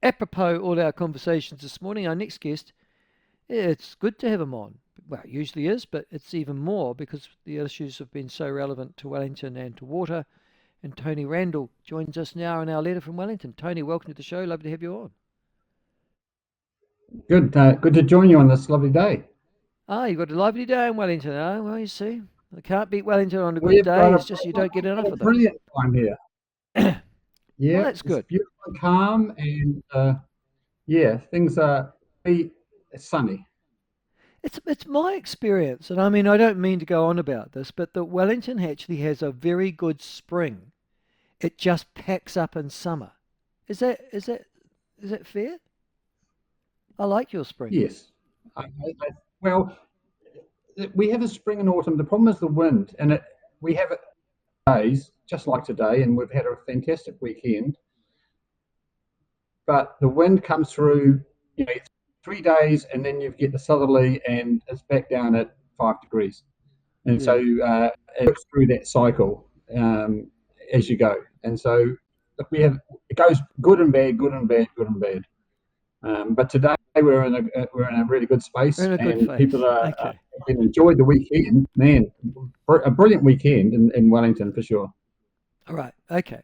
Apropos all our conversations this morning, our next guest, it's good to have him on. Well, it usually is, but it's even more because the issues have been so relevant to Wellington and to water. And Tony Randle joins us now in our letter from Wellington. Tony, welcome to the show. Lovely to have you on. Good to join you on this lovely day. Ah, you've got a lovely day in Wellington, eh? Well, you see, I can't beat Wellington on a good We've day. got It's just you don't get got enough a of them. brilliant time here. Well, Yeah, that's it's good. beautiful and calm, and yeah, things are pretty sunny. It's my experience, and I mean I don't mean to go on about this, but that Wellington actually has a very good spring. It just packs up in summer. Is that fair? I like your spring. Yes. Well, we have a spring and autumn. The problem is the wind, and we have it days just like today, and we've had a fantastic weekend. But the wind comes through, 3 days, and then you get the southerly, and it's back down at 5 degrees. And so Yeah. it goes through that cycle as you go. And so we have it goes good and bad, good and bad, good and bad. But today we're in a really good We're space, in a good and people phase. are Okay. have enjoyed the weekend. Man, a brilliant weekend in Wellington for sure. All right. Okay.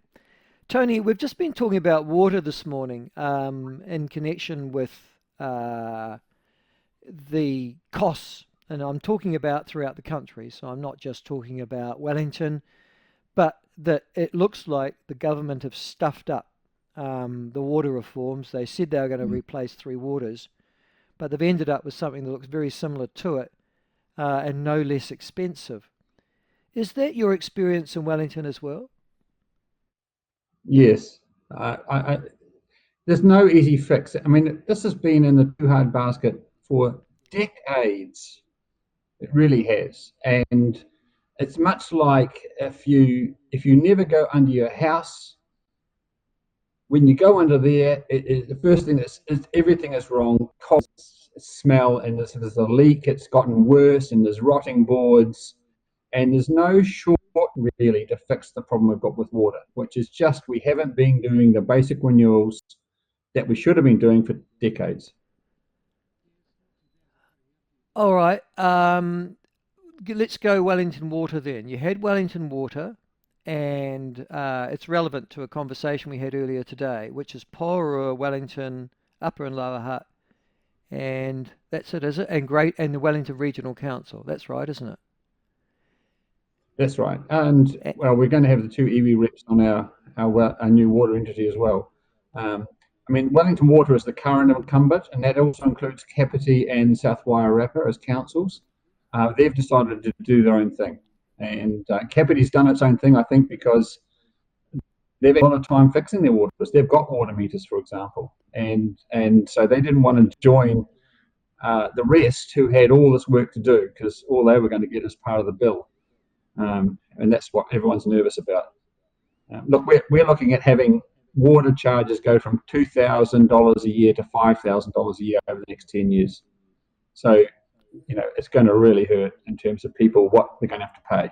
Tony, we've just been talking about water this morning in connection with uh, the costs, and I'm talking about throughout the country. So I'm not just talking about Wellington, but that it looks like the government have stuffed up the water reforms. They said they were going to Mm. replace three waters, but they've ended up with something that looks very similar to it and no less expensive. Is that your experience in Wellington as well? Yes, there's no easy fix. I mean, this has been in the too hard basket for decades. It really has, and it's much like if you never go under your house, when you go under there, the first thing is everything is wrong. Cold smell, and there's a leak. It's gotten worse, and there's rotting boards, and there's no short really to fix the problem we've got with water, which is just we haven't been doing the basic renewals that we should have been doing for decades. All right. Let's go Wellington Water then. You had Wellington Water, and it's relevant to a conversation we had earlier today, which is Porora, Wellington, Upper and Lower Hutt, and that's it, is it? And the Wellington Regional Council. That's right, isn't it? That's right. And Eh, well, we're going to have the two EV reps on our new water entity as well. Um, I mean, Wellington Water is the current incumbent, and that also includes Kapiti and South Wairarapa as councils. They've decided to do their own thing, and Kapiti's done its own thing, I think, because they've had a lot of time fixing their waters. They've got water meters, for example, and so they didn't want to join the rest who had all this work to do because all they were going to get is part of the bill. And that's what everyone's nervous about. Look, we're looking at having water charges go from $2,000 a year to $5,000 a year over the next 10 years. So, it's going to really hurt in terms of people what they're going to have to pay.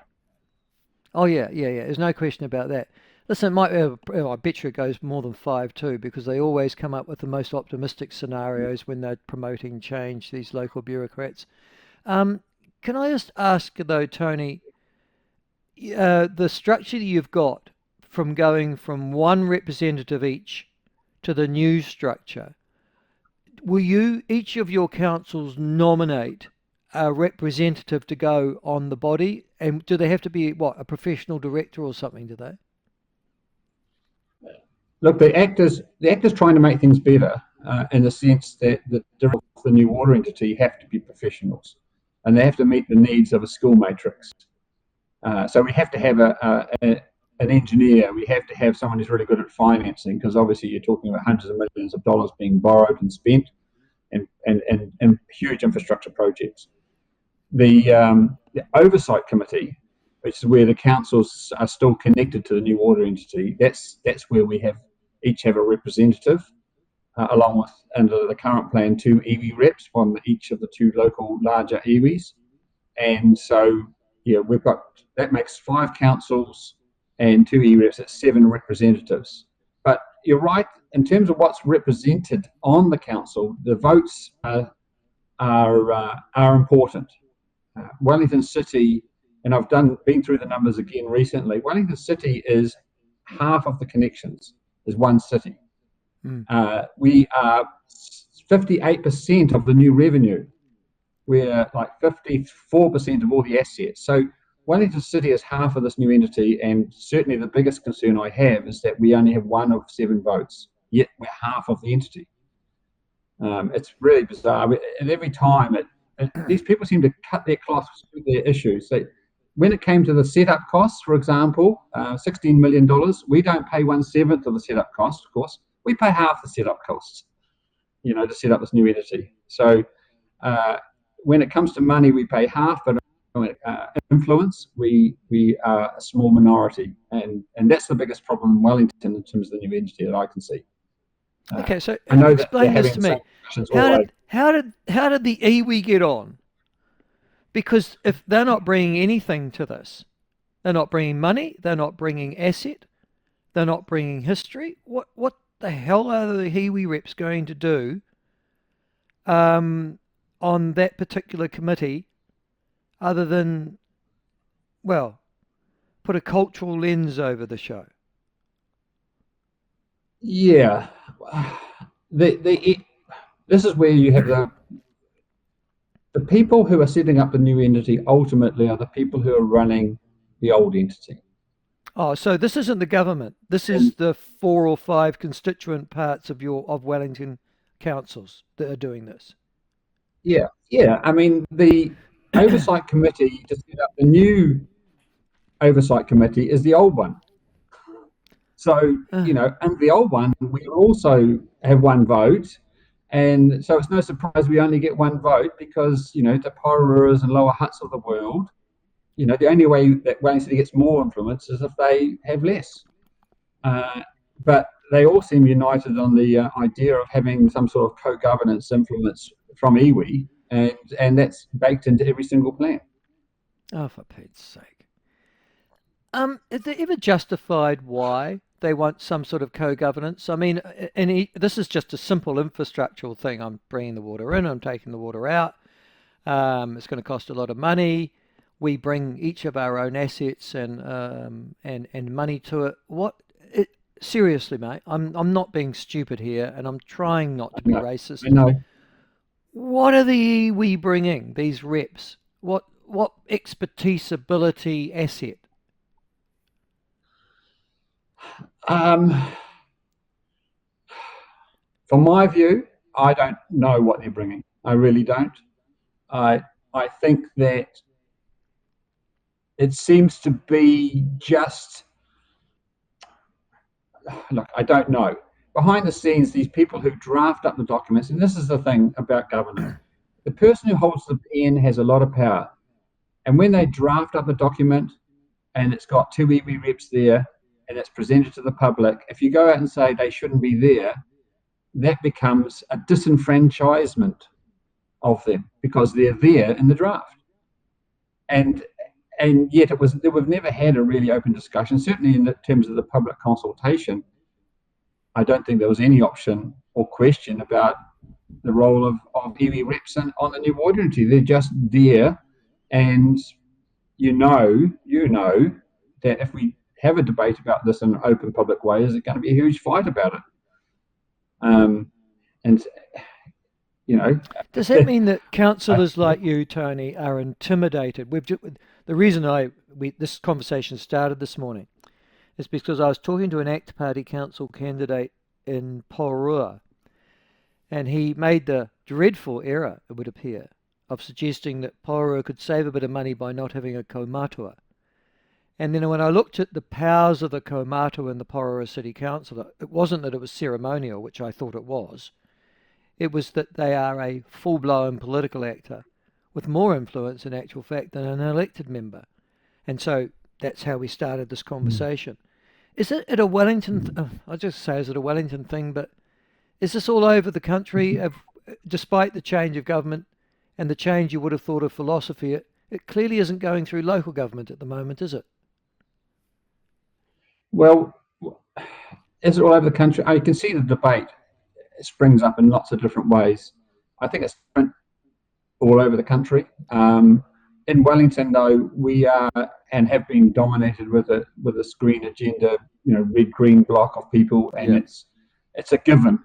Oh yeah, yeah, yeah. There's no question about that. Listen, it might. I bet you it goes more than five too, because they always come up with the most optimistic scenarios when they're promoting change. These local bureaucrats. Um, can I just ask though, Tony, the structure that you've got from going from one representative each to the new structure, will you, each of your councils nominate a representative to go on the body? And do they have to be, what, a professional director or something, do they? Look, the actors trying to make things better in the sense that the new water entity have to be professionals, and they have to meet the needs of a school matrix. So we have to have an engineer. We have to have someone who's really good at financing because obviously you're talking about hundreds of millions of dollars being borrowed and spent, and huge infrastructure projects. The oversight committee, which is where the councils are still connected to the new water entity, that's where we have each have a representative, along with under the current plan 2 EV reps from each of the two local larger EVs. And so yeah, we've got that makes 5 councils and 2 EVs, that's 7 representatives. But you're right, in terms of what's represented on the council, the votes are important. Wellington City, and I've been through the numbers again recently. Wellington City is half of the connections is one city. We are 58% of the new revenue. We're like 54% of all the assets. So Wellington City is half of this new entity, and certainly the biggest concern I have is that we only have 1 of 7 votes, yet we're half of the entity. It's really bizarre. And every time these people seem to cut their cloth with their issues. When it came to the setup costs, for example, $16 million, we don't pay 1/7 of the setup cost, of course. We pay half the setup costs, to set up this new entity. So when it comes to money, we pay half, but influence, we are a small minority. And that's the biggest problem in Wellington in terms of the new entity that I can see. Okay, so I know explain that this to me. how How did the iwi get on? Because if they're not bringing anything to this, they're not bringing money, they're not bringing asset, they're not bringing history. What the hell are the iwi reps going to do on that particular committee, other than, well, put a cultural lens over the show? Yeah, this is where you have the people who are setting up the new entity ultimately are the people who are running the old entity. Oh, so this isn't the government. This is the 4 or 5 constituent parts of Wellington councils that are doing this. Yeah. I mean, the oversight committee to set up the new oversight committee is the old one. So, under the old one, we also have 1 vote. And so it's no surprise we only get 1 vote because, the Poruras and Lower Huts of the world, the only way that Wellington City gets more influence is if they have less. But they all seem united on the idea of having some sort of co-governance influence from iwi, and that's baked into every single plan. Oh, for Pete's sake. Is they ever justified why they want some sort of co-governance? I mean, this is just a simple infrastructural thing. I'm bringing the water in, I'm taking the water out. It's going to cost a lot of money. We bring each of our own assets and money to it. Seriously, mate, I'm not being stupid here, and I'm trying not to be racist. I know. What are the iwi bringing, these reps? What expertise, ability, asset? From my view, I don't know what they're bringing. I really don't. I think that it seems to be just, look, I don't know. Behind the scenes, these people who draft up the documents, and this is the thing about government, the person who holds the pen has a lot of power. And when they draft up a document and it's got 2 iwi reps there and it's presented to the public, if you go out and say they shouldn't be there, that becomes a disenfranchisement of them because they're there in the draft. And yet we've never had a really open discussion. Certainly in terms of the public consultation, I don't think there was any option or question about the role of iwi reps on the new water entity. They're just there, and you know that if we have a debate about this in an open public way, is it going to be a huge fight about it? And Does that mean that councillors like you, Tony, are intimidated? The reason this conversation started this morning is because I was talking to an ACT Party council candidate in Porua, and he made the dreadful error, it would appear, of suggesting that Porua could save a bit of money by not having a kaumatua. And then when I looked at the powers of the kaumatua in the Porua City Council, it wasn't that it was ceremonial, which I thought it was. It was that they are a full-blown political actor with more influence in actual fact than an elected member. And so that's how we started this conversation. Is it a Wellington, I'll just say, is it a Wellington thing, but is this all over the country? Despite the change of government and the change you would have thought of philosophy, it clearly isn't going through local government at the moment, is it? Well, is it all over the country? You can see the debate springs up in lots of different ways. I think it's different all over the country. In Wellington, though, we are and have been dominated with a green agenda, red green block of people, and Yeah. it's a given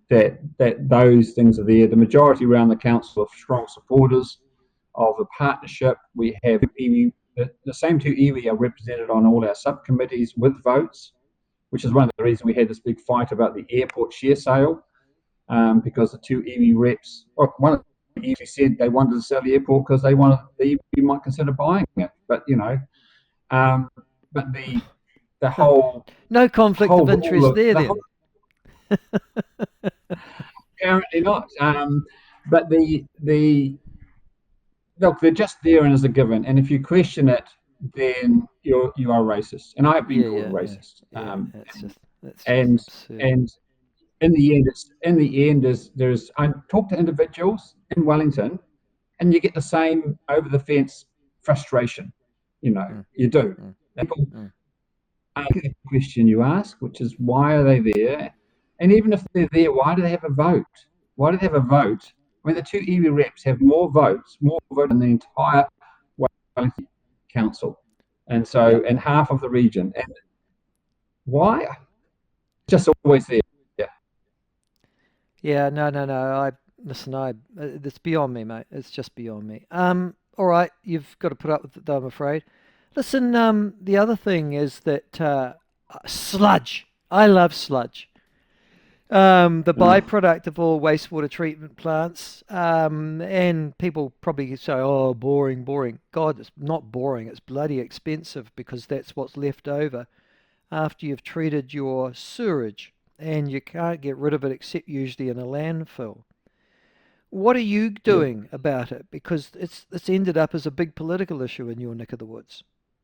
that those things are there. The majority around the council are strong supporters of the partnership. We have iwi, the same two iwi are represented on all our subcommittees with votes, which is one of the reasons we had this big fight about the airport share sale, because the two iwi reps, well, one of the iwi said they wanted to sell the airport because they wanted the iwi might consider buying it, but um, but the No conflict of interest there the whole then. apparently not. But the look, they're just there and as a given, and if you question it, then you are racist, and I have been Yeah, called a yeah, yeah, racist. yeah. That's just And absurd. and in the end is there's I talk to individuals in Wellington, and you get the same over the fence frustration. Mm, You do. mm, People mm. ask the question you ask, which is why are they there? And even if they're there, why do they have a vote? Why do they have a vote? I mean, the two iwi reps have more votes than the entire Wellington council, and Yeah, and half of the region. And why? Just always there. Yeah. yeah. No, no, no. I listen. It's beyond me, mate. It's just beyond me. All right. You've got to put up with it, though, I'm afraid. Listen. The other thing is that sludge. I love sludge. The Uh, byproduct of all wastewater treatment plants. And people probably say, "Oh, boring, boring." God, it's not boring. It's bloody expensive because that's what's left over after you've treated your sewerage, and you can't get rid of it except usually in a landfill. What are you yeah. doing about it? Because it's ended up as a big political issue in your neck of the woods.